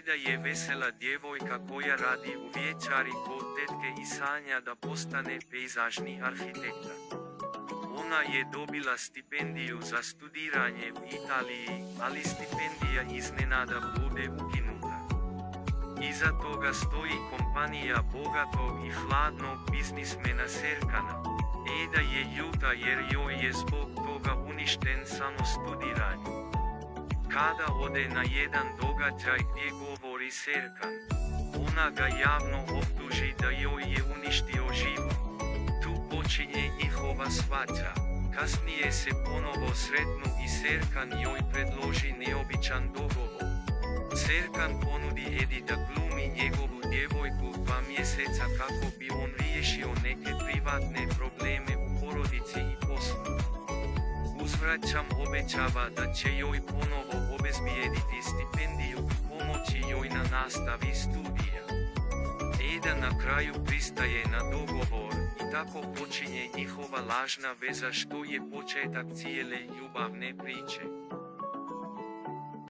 Eda je vesela djevojka koja radi u vječari kod tetke i sanja da postane pejzažni arhitekta. Ona je dobila stipendiju za studiranje u Italiji, ali stipendija iznenada bude ukinuta. Iza toga stoji kompanija bogatog i hladnog biznismena Serkana. Eda je ljuta jer joj je zbog toga uništen samo studiranje. Kada ode na jedan događaj gdje govori Serkan, ona ga javno optuži da joj je uništio život. Tu počinje njihova svađa. Kasnije se ponovo sretnu i Serkan joj predloži neobičan dogovor. Serkan ponudi Edi da glumi njegovu djevojku 2 mjeseca kako bi on riješio neke privatne probleme u porodici i poslu. Uzvraćam obećava da će joj ponovo obezbijediti stipendiju i pomoći joj na nastavi studija. Eda na kraju pristaje na dogovor i tako počinje njihova lažna veza što je početak cijele ljubavne priče.